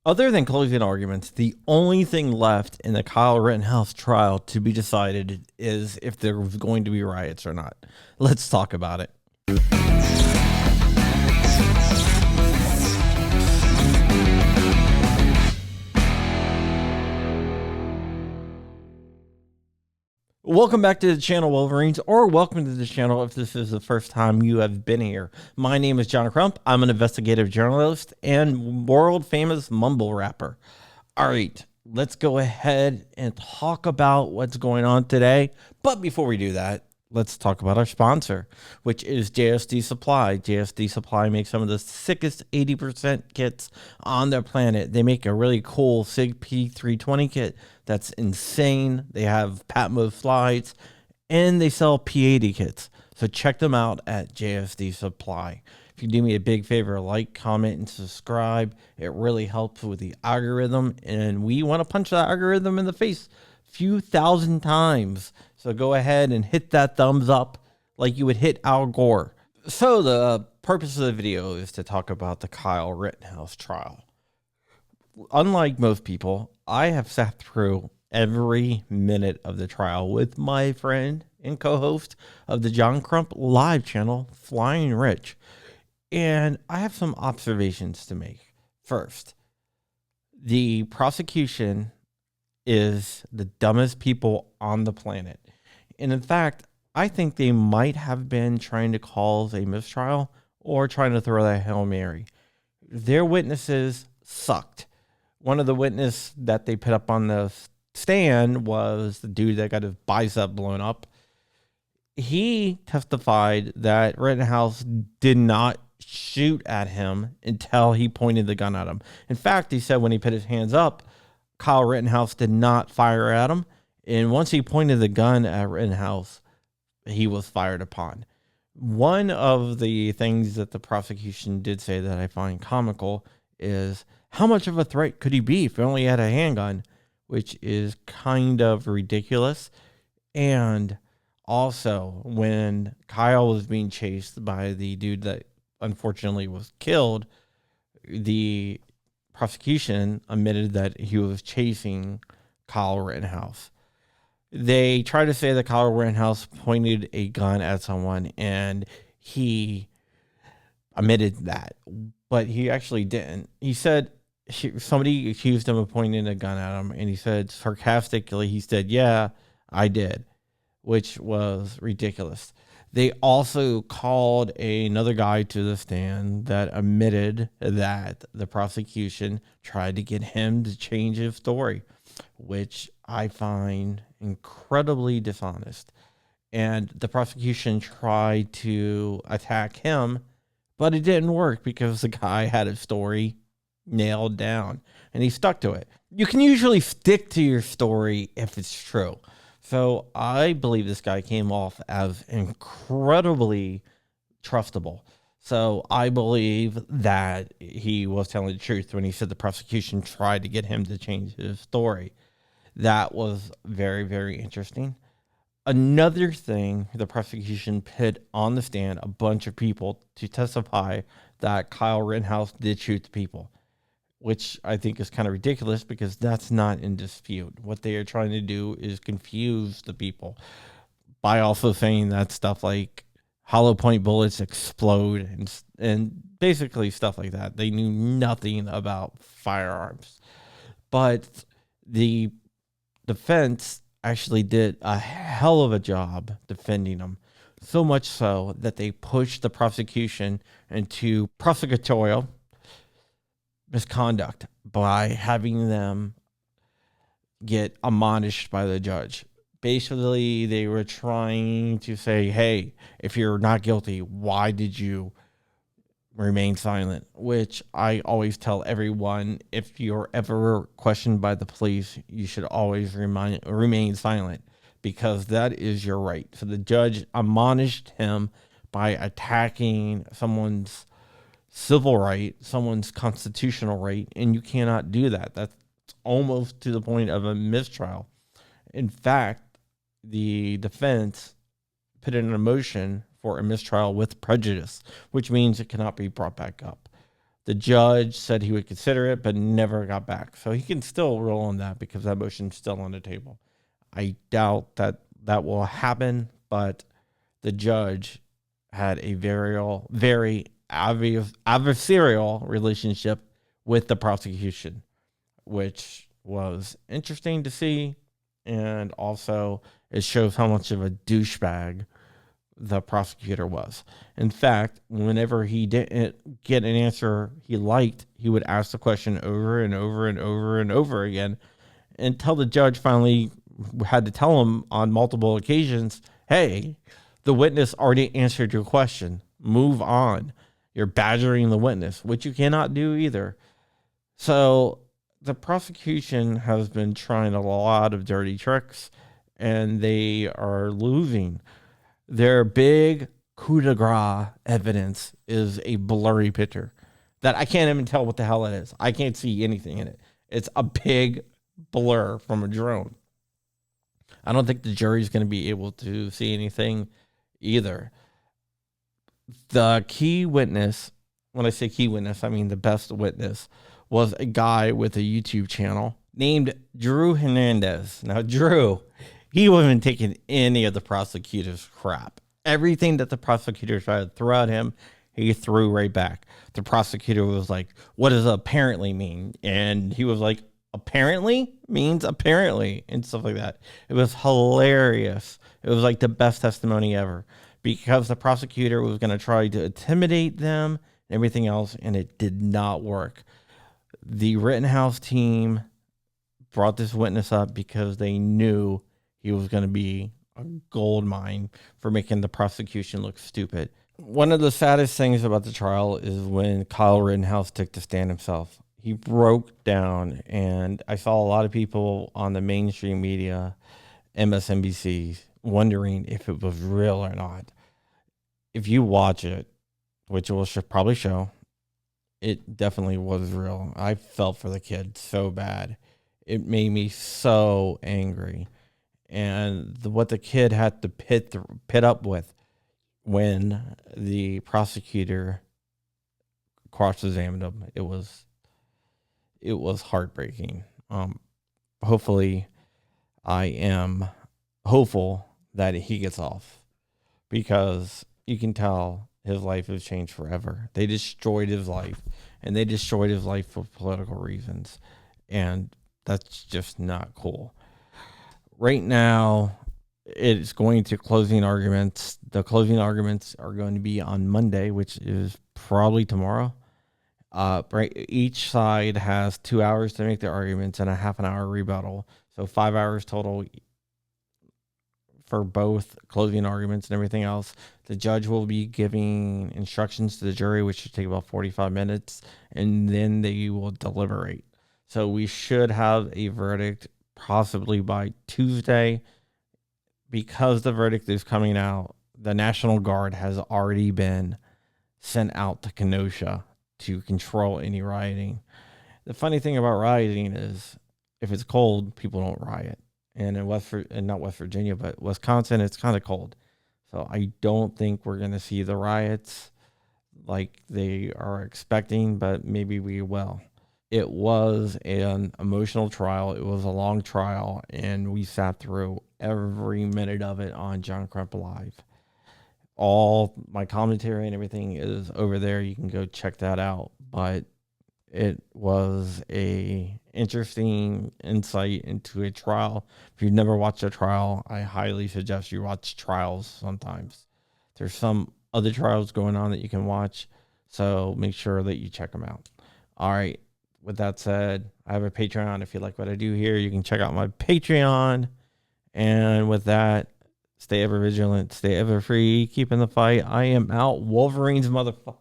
Other than closing arguments, the only thing left in the Kyle Rittenhouse trial to be decided is if there was going to be riots or not. Let's talk about it. Welcome back to the channel, Wolverines, or welcome to the channel if this is the first time you have been here. My name is John Crump. I'm an investigative journalist and world famous mumble rapper. All right, let's go ahead and talk about what's going on today. But before we do that, let's talk about our sponsor, which is JSD Supply. JSD Supply makes some of the sickest 80% kits on the planet. They make a really cool SIG P320 kit that's insane. They have Pat mode slides, and they sell P80 kits. So check them out at JSD Supply. If you do me a big favor, like, comment, and subscribe. It really helps with the algorithm, and we want to punch that algorithm in the face a few thousand times. So go ahead and hit that thumbs up like you would hit Al Gore. So the purpose of the video is to talk about the Kyle Rittenhouse trial. Unlike most people, I have sat through every minute of the trial with my friend and co-host of the John Crump live channel, Flying Rich. And I have some observations to make. First, the prosecution is the dumbest people on the planet. And in fact, I think they might have been trying to cause a mistrial or trying to throw that Hail Mary. Their witnesses sucked. One of the witnesses that they put up on the stand was the dude that got his bicep blown up. He testified that Rittenhouse did not shoot at him until he pointed the gun at him. In fact, he said when he put his hands up, Kyle Rittenhouse did not fire at him. And once he pointed the gun at Rittenhouse, he was fired upon. One of the things that the prosecution did say that I find comical is how much of a threat could he be if he only had a handgun, which is kind of ridiculous. And also, when Kyle was being chased by the dude that unfortunately was killed, the prosecution admitted that he was chasing Kyle Rittenhouse. They tried to say that Kyle Rittenhouse pointed a gun at someone, and he admitted that, but he actually didn't. He said somebody accused him of pointing a gun at him, and he said sarcastically, he said, "Yeah, I did," which was ridiculous. They also called another guy to the stand that admitted that the prosecution tried to get him to change his story, which I find incredibly dishonest. And the prosecution tried to attack him, but it didn't work because the guy had his story nailed down and he stuck to it. You can usually stick to your story if it's true. So I believe this guy came off as incredibly trustable. So I believe that he was telling the truth when he said the prosecution tried to get him to change his story. That was very, very interesting. Another thing, the prosecution put on the stand a bunch of people to testify that Kyle Rittenhouse did shoot the people, which I think is kind of ridiculous because that's not in dispute. What they are trying to do is confuse the people by also saying that stuff like hollow point bullets explode and basically stuff like that. They knew nothing about firearms. But the defense actually did a hell of a job defending them. So much so that they pushed the prosecution into prosecutorial misconduct by having them get admonished by the judge. Basically, they were trying to say, hey, if you're not guilty, why did you remain silent? Which I always tell everyone, if you're ever questioned by the police, you should always remain silent because that is your right. So the judge admonished him by attacking someone's civil right, someone's constitutional right, and you cannot do that. That's almost to the point of a mistrial. In fact, the defense put in a motion for a mistrial with prejudice, which means it cannot be brought back up. The judge said he would consider it, but never got back. So he can still roll on that because that motion's still on the table. I doubt that that will happen, but the judge had a very adversarial relationship with the prosecution, which was interesting to see. And also, it shows how much of a douchebag the prosecutor was. In fact, whenever he didn't get an answer he liked, he would ask the question over and over and over and over again until the judge finally had to tell him on multiple occasions, hey, the witness already answered your question. Move on. You're badgering the witness, which you cannot do either. So the prosecution has been trying a lot of dirty tricks, and they are losing. Their big coup de grace evidence is a blurry picture that I can't even tell what the hell it is. I can't see anything in it. It's a big blur from a drone. I don't think the jury's going to be able to see anything either. The key witness, when I say key witness, I mean the best witness, was a guy with a YouTube channel named Drew Hernandez. Now, Drew, he wasn't taking any of the prosecutor's crap. Everything that the prosecutor tried to throw at him, he threw right back. The prosecutor was like, what does apparently mean? And he was like, apparently means apparently, and stuff like that. It was hilarious. It was like the best testimony ever because the prosecutor was going to try to intimidate them and everything else, and it did not work. The Rittenhouse team brought this witness up because they knew he was going to be a gold mine for making the prosecution look stupid. One of the saddest things about the trial is when Kyle Rittenhouse took to stand himself. He broke down, and I saw a lot of people on the mainstream media, MSNBC, wondering if it was real or not. If you watch it, which it will probably show, it definitely was real. I felt for the kid so bad. It made me so angry. And what the kid had to pit up with when the prosecutor cross-examined him, it was heartbreaking. Hopefully, I am hopeful that he gets off because you can tell his life has changed forever. They destroyed his life, and they destroyed his life for political reasons, and that's just not cool. Right now, it's going to closing arguments. The closing arguments are going to be on Monday, which is probably tomorrow. Right, each side has 2 hours to make their arguments and a half an hour rebuttal. So 5 hours total for both closing arguments and everything else. The judge will be giving instructions to the jury, which should take about 45 minutes, and then they will deliberate. So we should have a verdict possibly by Tuesday. Because the verdict is coming out, the National Guard has already been sent out to Kenosha to control any rioting. The funny thing about rioting is if it's cold, people don't riot. And in not West Virginia, but Wisconsin, it's kind of cold. So I don't think we're going to see the riots like they are expecting, but maybe we will. It was an emotional trial. It was a long trial, and we sat through every minute of it on John Crump Live. All my commentary and everything is over there. You can go check that out. But it was a interesting insight into a trial. If you've never watched a trial, I highly suggest you watch trials sometimes. There's some other trials going on that you can watch, so make sure that you check them out. All right. With that said, I have a Patreon. If you like what I do here, you can check out my Patreon. And with that, stay ever vigilant, stay ever free, keep in the fight. I am out. Wolverines, motherfucker.